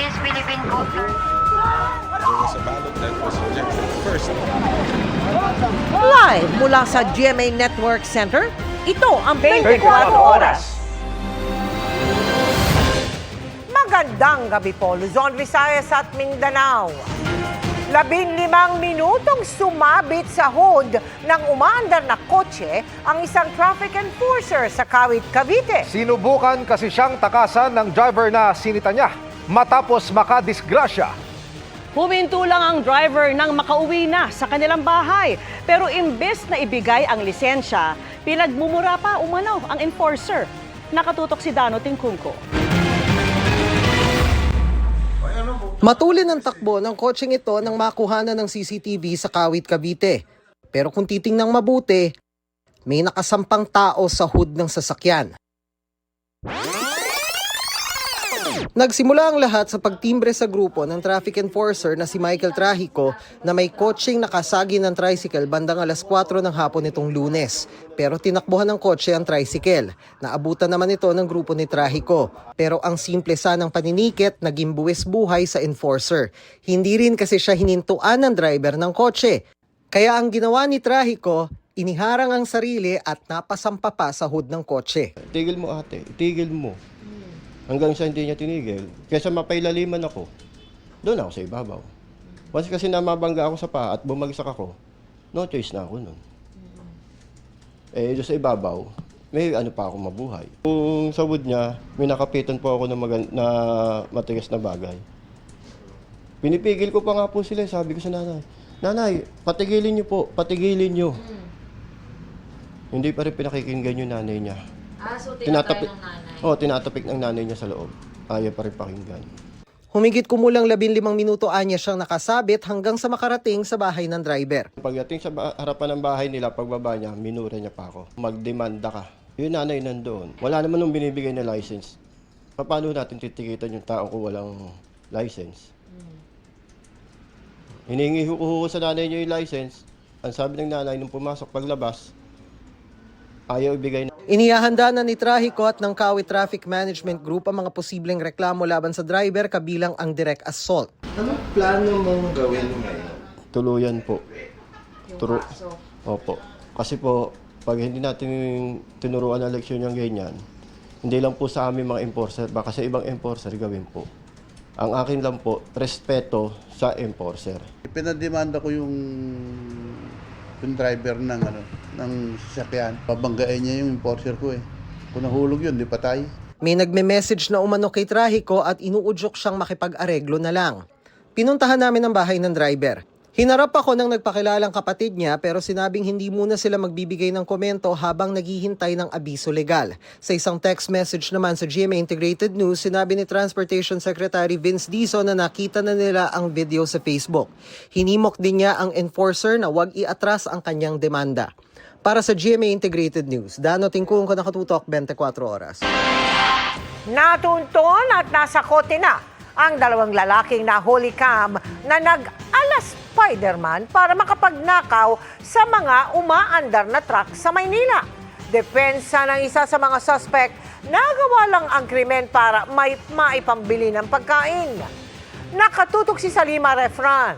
is Philippine Voters. There was a ballot that was rejected first. Live mula sa GMA Network Center, ito ang 24 Oras. Magandang gabi po, Luzon, Visayas at Mindanao. 15 minutong sumabit sa hood ng umaandar na kotse ang isang traffic enforcer sa Kawit, Cavite. Sinubukan kasi siyang takasan ng driver na sinita niya matapos makadisgrasya. Huminto lang ang driver nang makauwi na sa kanilang bahay. Pero imbes na ibigay ang lisensya, pinagmumura pa umano ang enforcer. Nakatutok si Dano Tingkungko. Matulin ang takbo ng kotseng ito nang makuhanan ng CCTV sa Kawit, Cavite. Pero kung titingnang mabuti, may nakasampang tao sa hood ng sasakyan. Nagsimula ang lahat sa pagtimbre sa grupo ng traffic enforcer na si Michael Trajico na may kotseng nakasagi ng tricycle bandang alas 4 ng hapon nitong Lunes. Pero tinakbuhan ng kotse ang tricycle. Naabutan naman ito ng grupo ni Trajico. Pero ang simple sanang paninikit naging buwis buhay sa enforcer. Hindi rin kasi siya hinintuan ng driver ng kotse. Kaya ang ginawa ni Trajico, iniharang ang sarili at napasampa pa sa hood ng kotse. Tigil mo ate, tigil mo. Hanggang sa hindi niya tinigil. Kesa mapailaliman ako, doon ako sa ibabaw. Once kasi namabangga ako sa paa at bumagsak ako, no choice na ako nun. Eh, doon sa ibabaw, may ano pa ako mabuhay. Kung sa wood niya, may nakapitan po ako na matigas na bagay. Pinipigil ko pa nga po sila, sabi ko sa nanay, Nanay, patigilin niyo po, patigilin niyo. Hindi pa rin pinakikinggan yung nanay niya. So tinatapik ng nanay? Oo, tinatapik ng nanay niya sa loob. Ayaw pa rin pakinggan. Humigit kumulang 15 minuto anya siyang nakasabit hanggang sa makarating sa bahay ng driver. Pagdating sa harapan ng bahay nila, pagbaba niya, minura niya pa ako. Magdemanda ka. Yung nanay nandoon. Wala naman nung binibigay na license. Paano natin titikitan yung tao kung walang license? Hiningi ko sa nanay niya yung license. Ang sabi ng nanay nung pumasok paglabas, ayaw ibigay na. Inihahanda na ni Trajico at ng Kawit Traffic Management Group ang mga posibleng reklamo laban sa driver kabilang ang direct assault. Anong plano mong gawin ngayon? Tuluyan po. Opo. Kasi po, pag hindi natin tinuruan ang leksyon yung ganyan, hindi lang po sa amin mga enforcer, baka sa ibang enforcer gawin po. Ang akin lang po, respeto sa enforcer. Pinademanda ko yung driver ng sasakyan. Pabanggain niya yung enforcer ko eh. Kung nahulog yun, di patay. May nagme-message na umano kay Trajico at inuudyok siyang makipag-areglo na lang. Pinuntahan namin ang bahay ng driver. Hinarap ako ng nagpakilalang kapatid niya pero sinabing hindi muna sila magbibigay ng komento habang naghihintay ng abiso legal. Sa isang text message naman sa GMA Integrated News, sinabi ni Transportation Secretary Vince Dizon na nakita na nila ang video sa Facebook. Hinimok din niya ang enforcer na huwag iatras ang kanyang demanda. Para sa GMA Integrated News, Dano Tingkungko, Nakatutok, 24 Oras. Natunton at nasa kote na ang dalawang lalaking nahuli cam na nag-alas Spider-Man para makapagnakaw sa mga umaandar na truck sa Maynila. Depensa ng isa sa mga suspect, nagawa lang ang krimen para may maipambili ng pagkain. Nakatutok si Salima Refran.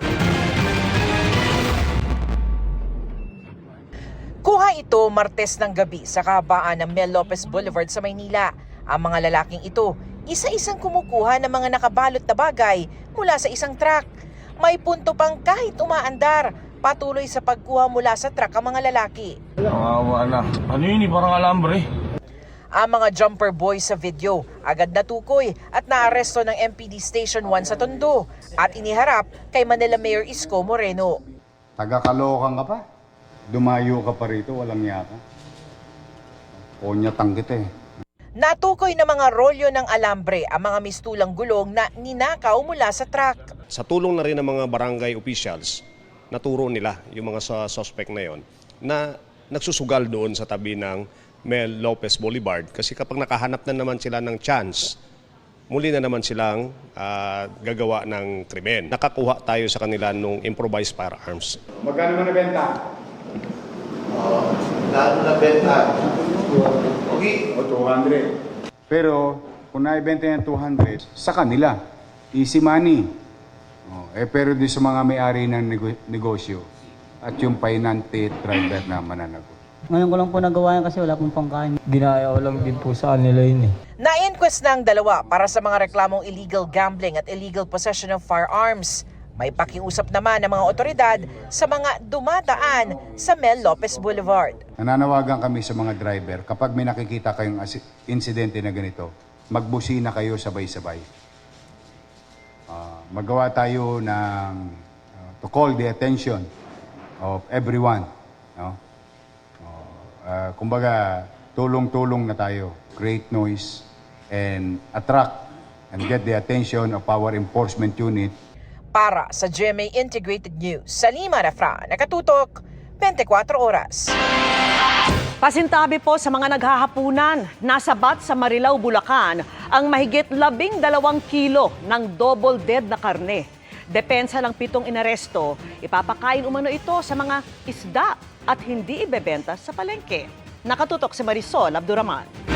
Kuha ito Martes ng gabi sa kahabaan ng Mel Lopez Boulevard sa Maynila. Ang mga lalaking ito, isa-isang kumukuha ng mga nakabalot na bagay mula sa isang truck. May punto pang kahit umaandar, patuloy sa pagkuha mula sa truck ang mga lalaki. Awa na. Ano yun, parang alambre. Ang mga jumper boys sa video, agad natukoy at naaresto ng MPD Station 1 sa Tondo at iniharap kay Manila Mayor Isko Moreno. Taga-Caloocan ka pa? Dumayo ka pa rito, walang yaka. Onyatang kita eh. Natukoy na mga rolyo ng alambre ang mga mistulang gulong na ninakaw mula sa truck. Sa tulong na rin ng mga barangay officials, naturo nila yung mga suspect na yon na nagsusugal doon sa tabi ng Mel Lopez Boulevard. Kasi kapag nakahanap na naman sila ng chance, muli na naman silang gagawa ng krimen. Nakakuha tayo sa kanila ng improvised firearms. Magkano mo nabenta? Lalo na benta. Okay. O 200. Pero kung naibenta yung 200, sa kanila. easy money. Pero doon sa mga may-ari ng negosyo at yung pinante driver na mananagot. Ngayon ko lang po nagawa yan kasi wala pong pangkain. Ginaya ko lang din po sa kanila yun eh. Na-inquest na ang dalawa para sa mga reklamong illegal gambling at illegal possession of firearms. May pakiusap naman ng mga otoridad sa mga dumadaan sa Mel Lopez Boulevard. Nananawagan kami sa mga driver, kapag may nakikita kayong insidente na ganito, magbusina kayo sabay-sabay. Magawa tayo ng to call the attention of everyone. No? Kumbaga, tulong-tulong na tayo. Create noise and attract and get the attention of our enforcement unit. Para sa GMA Integrated News, Salima Rafra, nakatutok, 24 oras. Pasintabi po sa mga naghahapunan, nasabat sa Marilao, Bulacan ang mahigit 12 kilo ng double dead na karne. Depensa ng 7 inaresto, ipapakain umano ito sa mga isda at hindi ibebenta sa palengke. Nakatutok si Marisol Abduraman.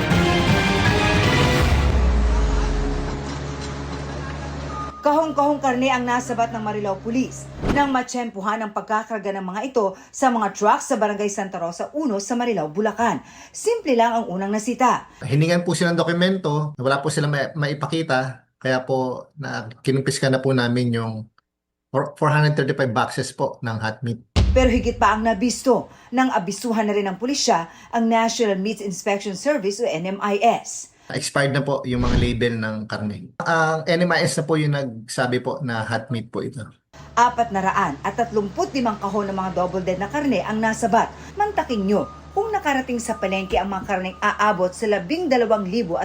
Kahong-kahong karne ang nasabat ng Marilao Police nang matsyempuhan ang pagkakarga ng mga ito sa mga trucks sa Barangay Santa Rosa 1 sa Marilao, Bulacan. Simple lang ang unang nasita. Hiningan po sila ng dokumento, wala po sila maipakita, kaya po kinumpiska na po namin yung 435 boxes po ng hot meat. Pero higit pa ang nabisto nang abisuhan na rin ng pulisya ang National Meat Inspection Service o NMIS. Expired na po yung mga label ng karne. Ang NMIS na po yung nagsabi po na hot meat po ito. 435 kahon ng mga double dead na karne ang nasabat. Mantakin nyo kung nakarating sa palengke ang mga karneng aabot sa 12,500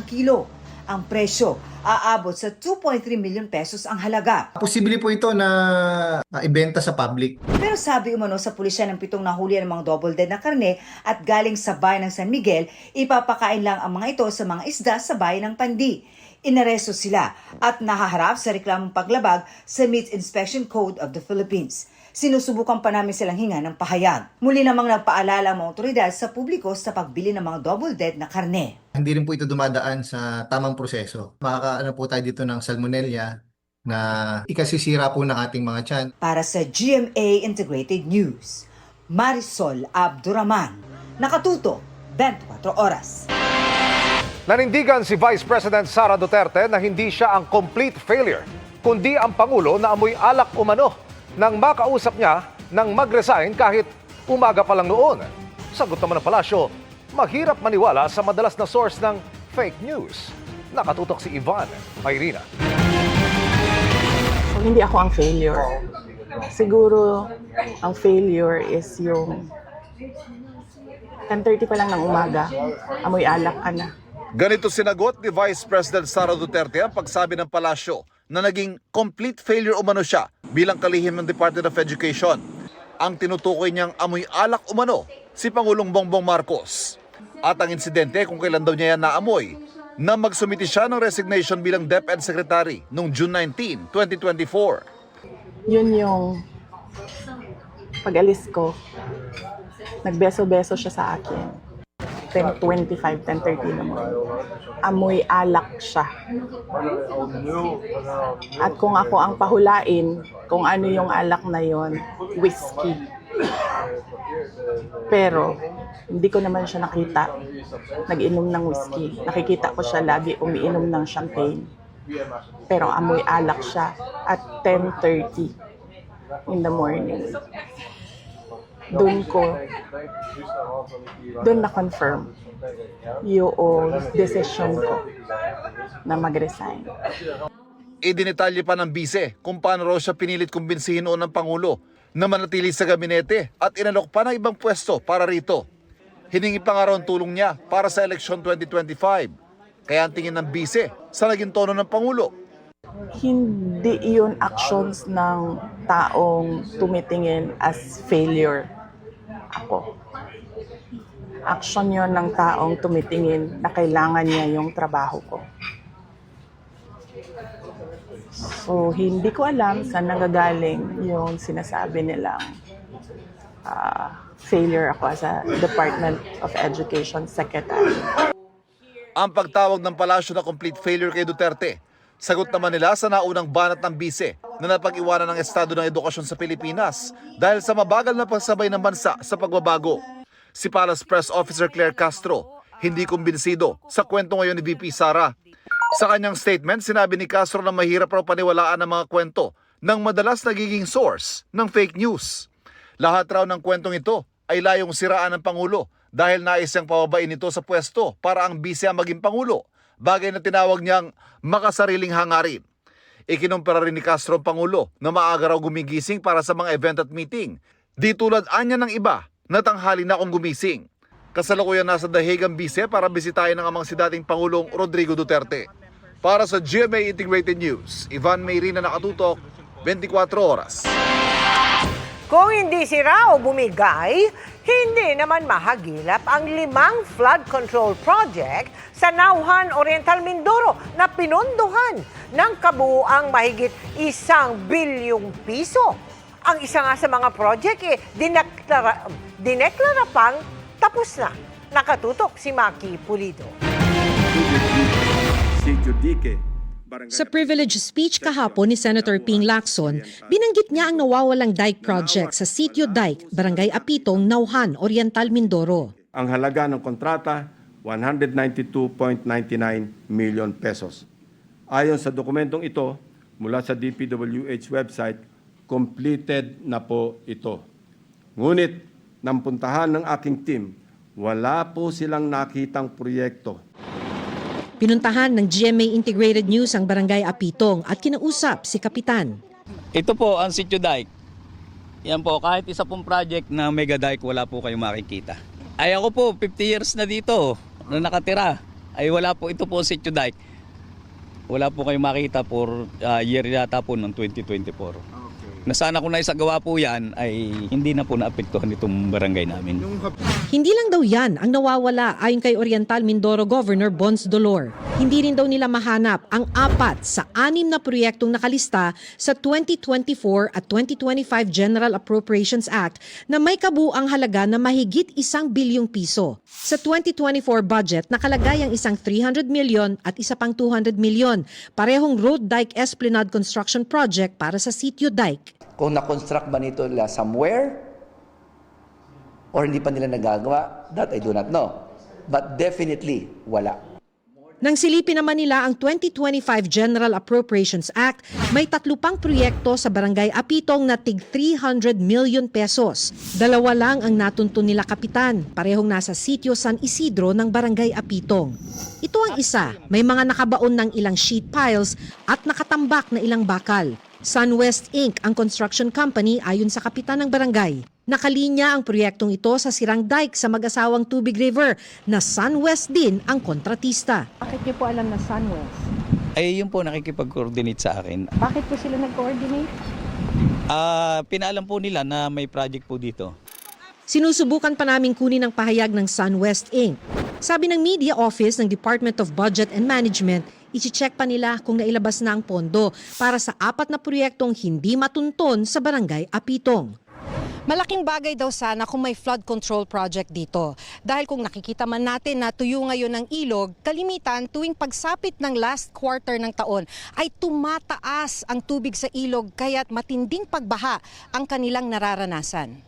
kilo. Ang presyo aabot sa 2.3 million pesos ang halaga. Posible po ito na ibenta sa public. Pero sabi umano sa pulisya ng 7 nahuli ng mga double dead na karne at galing sa bayan ng San Miguel, ipapakain lang ang mga ito sa mga isda sa bayan ng Pandi. Inaresto sila at nahaharap sa reklamong paglabag sa Meat Inspection Code of the Philippines. Sinusubukan pa namin silang hinga ng pahayag. Muli namang nagpaalala ang mga otoridad sa publiko sa pagbili ng mga double dead na karne. Hindi rin po ito dumadaan sa tamang proseso. Makakaano po tayo dito ng salmonella na ikasisira po ng ating mga tiyan. Para sa GMA Integrated News, Marisol Abduraman. Nakatuto, 24 oras. Nanindigan si Vice President Sara Duterte na hindi siya ang complete failure, kundi ang Pangulo na amoy alak umano nang makausap niya nang mag-resign kahit umaga pa lang noon. Sagot naman ng palasyo, mahirap maniwala sa madalas na source ng fake news. Nakatutok si Ivan Mayrina. Hindi ako ang failure. Siguro ang failure is yung 10:30 pa lang ng umaga, amoy alak ka na. Ganito sinagot ni Vice President Sara Duterte ang pagsabi ng palasyo na naging complete failure umano siya bilang kalihim ng Department of Education. Ang tinutukoy niyang amoy alak umano si Pangulong Bongbong Marcos. At ang insidente kung kailan daw niya yan naamoy na magsumiti siya ng resignation bilang DepEd Secretary noong June 19, 2024. Yun yung pag-alis ko, nagbeso-beso siya sa akin. 10:25, 10:30 naman. Amoy alak siya. At kung ako ang pahulain, kung ano yung alak na yon, whiskey. Pero, hindi ko naman siya nakita nag-inom ng whiskey. Nakikita ko siya lagi umiinom ng champagne. Pero amoy alak siya at 10:30 in the morning. Doon na-confirm yung decision ko na mag-resign. Idinetalye pa ng bise kung paano raw siya pinilit kumbinsihin noon ng Pangulo na manatili sa gabinete at inalok pa ng ibang pwesto para rito. Hiningi pa nga raw ang tulong niya para sa eleksyon 2025. Kaya ang tingin ng bise sa naging tono ng Pangulo. Hindi yun actions ng taong tumitingin as failure ako. Action yun ng taong tumitingin na kailangan niya yung trabaho ko. So, hindi ko alam saan nanggagaling yung sinasabi nilang failure ako as a Department of Education Secretary. Ang pagtawag ng palasyo na complete failure kay Duterte Sagot naman nila sa naunang banat ng bise na napag-iwanan ng estado ng edukasyon sa Pilipinas dahil sa mabagal na pagsabay ng bansa sa pagbabago. Si Palace Press Officer Claire Castro hindi kumbinsido sa kwento ngayon ni VP Sara. Sa kanyang statement, sinabi ni Castro na mahirap raw paniwalaan ang mga kwento ng madalas nagiging source ng fake news. Lahat raw ng kwentong ito ay layong siraan ng Pangulo dahil nais siyang pababain ito sa pwesto para ang bise ang maging Pangulo, bagay na tinawag niyang makasariling hangarin. Ikinumpara rin ni Castro ang Pangulo na maaga raw gumigising para sa mga event at meeting. Di tulad anya ng iba na tanghali na akong gumising. Kasalukuyan nasa The Hague ang bise para bisitahin ng amang si dating Pangulong Rodrigo Duterte. Para sa GMA Integrated News, Ivan Mayrina, nakatutok, 24 oras. Kung hindi sira o bumigay, hindi naman mahagilap ang 5 flood control project sa Nauhan, Oriental Mindoro na pinondohan ng kabuuang mahigit 1 bilyong piso. Ang isa nga sa mga project dineklara pang tapos na. Nakatutok si Maki Pulido. Sa privilege speech kahapon ni Senator Ping Lacson, binanggit niya ang nawawalang dike project sa Sitio Dike, Barangay Apitong, Nauhan, Oriental Mindoro. Ang halaga ng kontrata, 192.99 million pesos. Ayon sa dokumentong ito, mula sa DPWH website, completed na po ito. Ngunit, nang puntahan ng aking team, wala po silang nakitang proyekto. Pinuntahan ng GMA Integrated News ang Barangay Apitong at kinausap si Kapitan. Ito po ang Sitio Dike. Yan po, kahit isa pong project na mega dike, wala po kayong makikita. Ay ako po, 50 years na dito na nakatira. Ay wala po, ito po ang Sitio Dike. Wala po kayong makita for year yata po ng 2024. Na sana kung naisagawa po yan ay hindi na po naapektuhan itong barangay namin. Hindi lang daw yan ang nawawala ayon kay Oriental Mindoro Governor Bons Dolor. Hindi rin daw nila mahanap ang 4 sa 6 na proyektong nakalista sa 2024 at 2025 General Appropriations Act na may kabuuang halaga na mahigit 1 bilyong piso. Sa 2024 budget, nakalagay ang isang 300 million at isa pang 200 million, parehong road dike esplanade construction project para sa Sitio Dike. Kung na-construct ba nito nila somewhere or hindi pa nila nagagawa, that I do not know. But definitely, wala. Nang silipin naman nila ang 2025 General Appropriations Act, may 3 pang proyekto sa Barangay Apitong na tig 300 million pesos. 2 lang ang natuntun nila Kapitan, parehong nasa Sitio San Isidro ng Barangay Apitong. Ito ang isa, may mga nakabaon ng ilang sheet piles at nakatambak na ilang bakal. SunWest Inc. ang construction company ayon sa kapitan ng barangay. Nakalinya ang proyektong ito sa sirang dike sa mag-asawang Tubig River na SunWest din ang kontratista. Bakit niyo po alam na SunWest? Ay yun po nakikipag-coordinate sa akin. Bakit po sila nag-coordinate? Pinaalam po nila na may project po dito. Sinusubukan pa naming kunin ang pahayag ng SunWest Inc. Sabi ng media office ng Department of Budget and Management, i-check pa nila kung nailabas na ang pondo para sa 4 na proyektong hindi matunton sa Barangay Apitong. Malaking bagay daw sana kung may flood control project dito. Dahil kung nakikita man natin na tuyo ngayon ng ilog, kalimitan tuwing pagsapit ng last quarter ng taon ay tumataas ang tubig sa ilog kaya't matinding pagbaha ang kanilang nararanasan.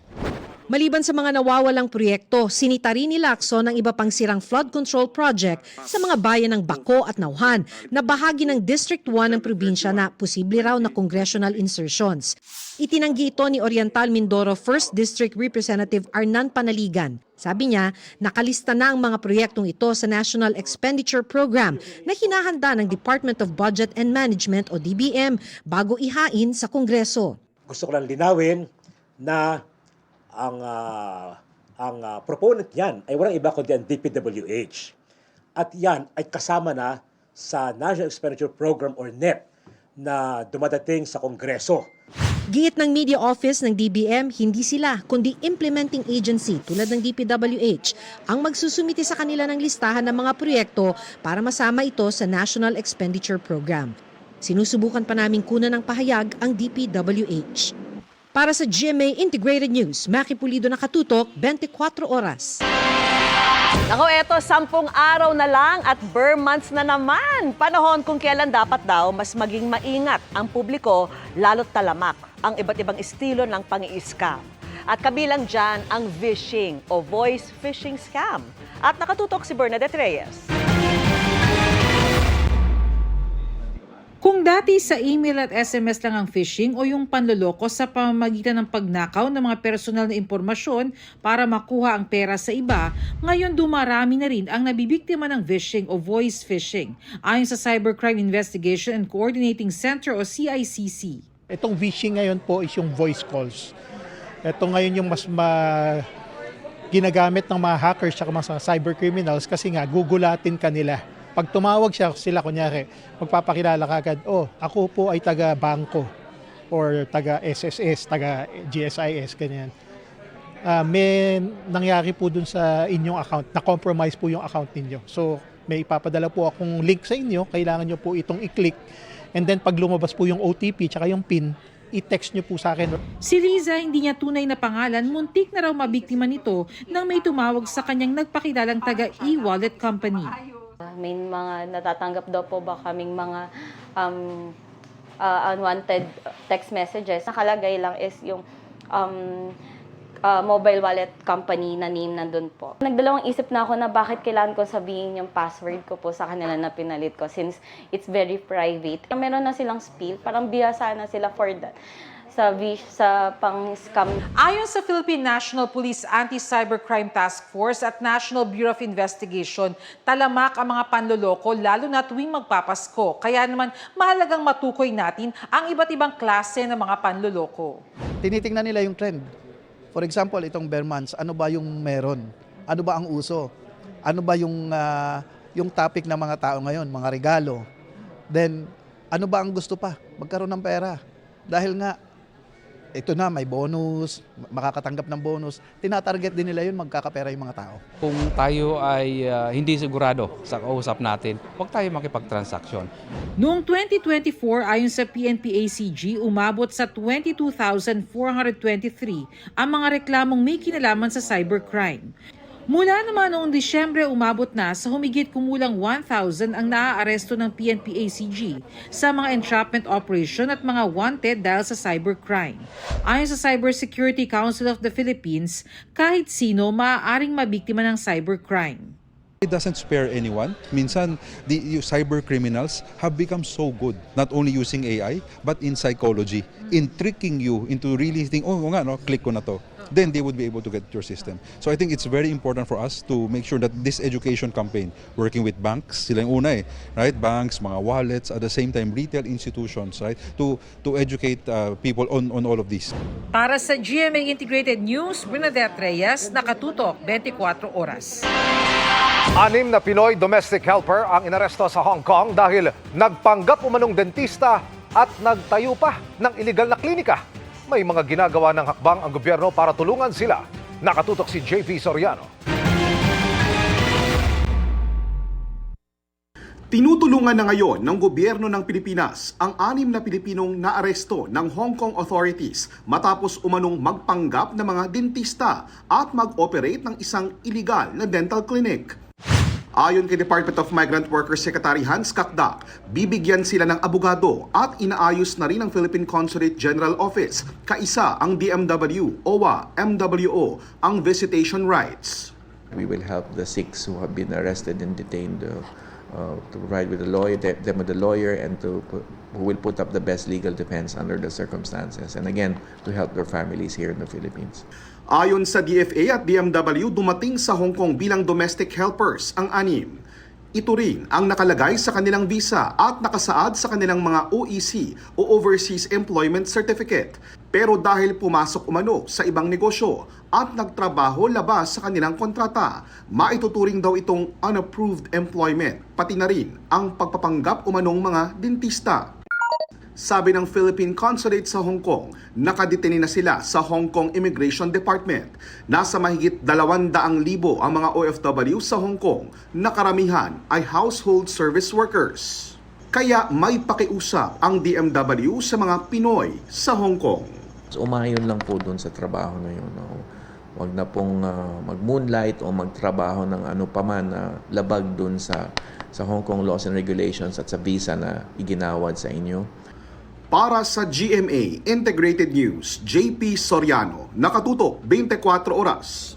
Maliban sa mga nawawalang proyekto, sinita rin ni Lacson ang iba pang sirang flood control project sa mga bayan ng Baco at Nauhan na bahagi ng District 1 ng probinsya na posible raw na congressional insertions. Itinanggi ito ni Oriental Mindoro 1st District Representative Arnan Panaligan. Sabi niya, nakalista na ang mga proyektong ito sa National Expenditure Program na hinahanda ng Department of Budget and Management o DBM bago ihain sa Kongreso. Gusto ko lang linawin na ang proponent yan ay walang iba kundi ang DPWH. At yan ay kasama na sa National Expenditure Program or NEP na dumadating sa Kongreso. Giit ng media office ng DBM, hindi sila kundi implementing agency tulad ng DPWH ang magsusumiti sa kanila ng listahan ng mga proyekto para masama ito sa National Expenditure Program. Sinusubukan pa naming kunan ng pahayag ang DPWH. Para sa GMA Integrated News, Maki Pulido, nakatutok, 24 oras. Nako, eto, 10 araw na lang at Burr months na naman. Panahon kung kailan dapat daw mas maging maingat ang publiko, lalo't talamak ang iba't ibang estilo ng pang-i-scam. At kabilang dyan ang phishing o voice phishing scam. At nakatutok si Bernadette Reyes. Kung dati sa email at SMS lang ang phishing o yung panloloko sa pamamagitan ng pagnakaw ng mga personal na impormasyon para makuha ang pera sa iba, ngayon dumarami na rin ang nabibiktima ng phishing o voice phishing, ayon sa Cybercrime Investigation and Coordinating Center o CICC. Itong phishing ngayon po is yung voice calls. Ito ngayon yung mas ginagamit ng mga hackers at mga cybercriminals kasi nga gugulatin kanila. Pag tumawag sila kunyari, magpapakilala kagad, ako po ay taga-bangko or taga-SSS, taga-GSIS, ganyan. May nangyari po dun sa inyong account, na-compromise po yung account ninyo. So may ipapadala po akong link sa inyo, kailangan nyo po itong i-click. And then pag lumabas po yung OTP tsaka yung PIN, i-text nyo po sa akin. Si Riza, hindi niya tunay na pangalan, muntik na raw mabiktima nito nang may tumawag sa kanyang nagpakilalang taga-e-wallet company. May mga natatanggap daw po ba kaming mga unwanted text messages. Nakalagay lang is yung mobile wallet company na name nandun po. Nagdalawang isip na ako na bakit kailangan ko sabihin yung password ko po sa kanila na pinalit ko since it's very private. Meron na silang spiel, parang bihasa na sila for that. Sa pang-scam. Ayon sa Philippine National Police Anti-Cybercrime Task Force at National Bureau of Investigation, talamak ang mga panloloko lalo na tuwing magpapasko. Kaya naman mahalagang matukoy natin ang iba't ibang klase ng mga panloloko. Tinitingnan nila yung trend. For example, itong Burr months, ano ba yung meron? Ano ba ang uso? Ano ba yung topic ng mga tao ngayon, mga regalo? Then, ano ba ang gusto pa? Magkaroon ng pera. Dahil nga, ito na, may bonus, makakatanggap ng bonus. Tinatarget din nila yun, magkakapera yung mga tao. Kung tayo ay hindi sigurado sa kausap natin, huwag tayo makipagtransaksyon. Noong 2024, ayon sa PNP-ACG, umabot sa 22,423 ang mga reklamong may kinalaman sa cybercrime. Mula naman noong Disyembre, umabot na sa humigit kumulang 1,000 ang naaaresto ng PNP-ACG sa mga entrapment operation at mga wanted dahil sa cybercrime. Ayon sa Cybersecurity Council of the Philippines, kahit sino maaaring mabiktima ng cybercrime. It doesn't spare anyone. Minsan, the cyber criminals have become so good, not only using AI, but in psychology, in tricking you into really thinking, click ko na to. Then they would be able to get your system. So I think it's very important for us to make sure that this education campaign, working with banks, sila yung una right? Banks, mga wallets, at the same time retail institutions, right? To educate people on all of these. Para sa GMA Integrated News, Bernadette Reyes, nakatutok 24 oras. 6 na Pinoy domestic helper ang inaresto sa Hong Kong dahil nagpanggap umanong dentista at nagtayo pa ng iligal na klinika. May mga ginagawa ng hakbang ang gobyerno para tulungan sila. Nakatutok si JP Soriano. Tinutulungan na ngayon ng gobyerno ng Pilipinas ang 6 na Pilipinong naaresto ng Hong Kong authorities matapos umanong magpanggap na mga dentista at mag-operate ng isang iligal na dental clinic. Ayon kay Department of Migrant Workers Secretary Hans Kakdak, bibigyan sila ng abogado at inaayos na rin ng Philippine Consulate General Office, kaisa ang DMW, OWA, MWO, ang visitation rights. We will help the 6 who have been arrested and detained to provide with them with a lawyer and who will put up the best legal defense under the circumstances, and again, to help their families here in the Philippines. Ayon sa DFA at DMW, dumating sa Hong Kong bilang domestic helpers ang 6. Ito rin ang nakalagay sa kanilang visa at nakasaad sa kanilang mga OEC o Overseas Employment Certificate. Pero dahil pumasok umano sa ibang negosyo at nagtrabaho labas sa kanilang kontrata, maituturing daw itong unapproved employment, pati na rin ang pagpapanggap umanong mga dentista. Sabi ng Philippine Consulate sa Hong Kong, nakadeteni na sila sa Hong Kong Immigration Department. Nasa mahigit 200,000 ang mga OFW sa Hong Kong, na karamihan ay household service workers. Kaya may pakiusap ang DMW sa mga Pinoy sa Hong Kong. Umayon lang po doon sa trabaho na yun. Huwag na pong mag-moonlight o magtrabaho ng ano paman na labag dun sa Hong Kong laws and regulations at sa visa na iginawad sa inyo. Para sa GMA Integrated News, JP Soriano, nakatutok 24 oras.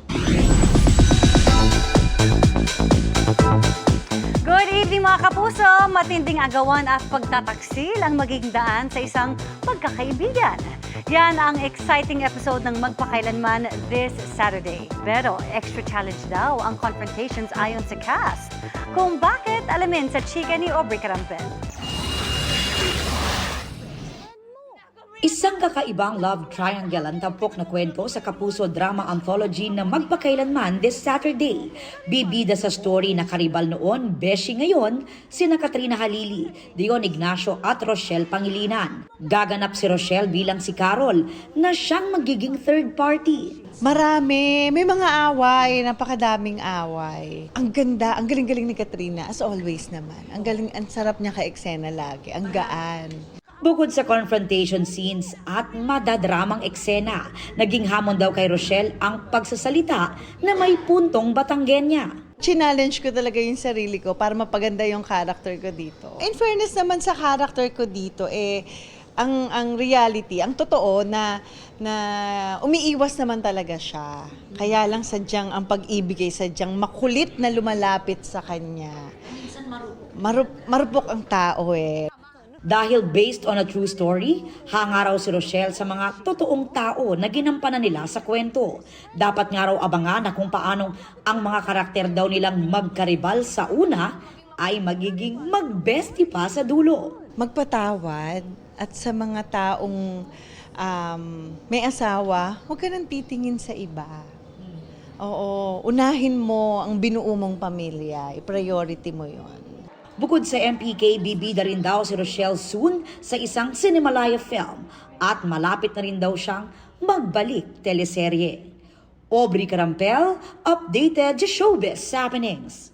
Good evening mga kapuso! Matinding agawan at pagtataksil ang magiging daan sa isang magkakaibigan. Yan ang exciting episode ng Magpakailanman this Saturday. Pero extra challenge daw ang confrontations ayon sa cast. Kung bakit, alamin sa chika ni Aubrey Carampel. Isang kakaibang love triangle ang tampok na kwento sa Kapuso Drama Anthology na Magpakailanman this Saturday. Bibida sa story na karibal noon, beshi ngayon, sina Katrina Halili, Dion Ignacio at Rochelle Pangilinan. Gaganap si Rochelle bilang si Carol na siyang magiging third party. Marami. May mga away, napakadaming away. Ang ganda, ang galing-galing ni Katrina, as always naman. Ang galing, ang sarap niya ka-eksena lagi, ang gaan. Bukod sa confrontation scenes at madadramang eksena, naging hamon daw kay Rochelle ang pagsasalita na may puntong Batanggenya. Challenge ko talaga yung sarili ko para mapaganda yung character ko dito. In fairness naman sa character ko dito, ang reality, ang totoo na umiiwas naman talaga siya. Kaya lang sadyang ang pag-ibig ay sadyang makulit na lumalapit sa kanya. Minsan marupok ang tao Dahil based on a true story, hanga raw si Rochelle sa mga totoong tao na ginampanan nila sa kwento. Dapat nga raw abangan na kung paanong ang mga karakter daw nilang magkaribal sa una ay magiging magbestie pa sa dulo. Magpatawad at sa mga taong may asawa, huwag ka nang titingin sa iba. Oo, unahin mo ang binuo mong pamilya, i-priority mo yon. Bukod sa MPK, bibida rin daw si Rochelle soon sa isang Cinemalaya film at malapit na rin daw siyang magbalik teleserye. Aubrey Carampel, updated sa Showbiz Happenings.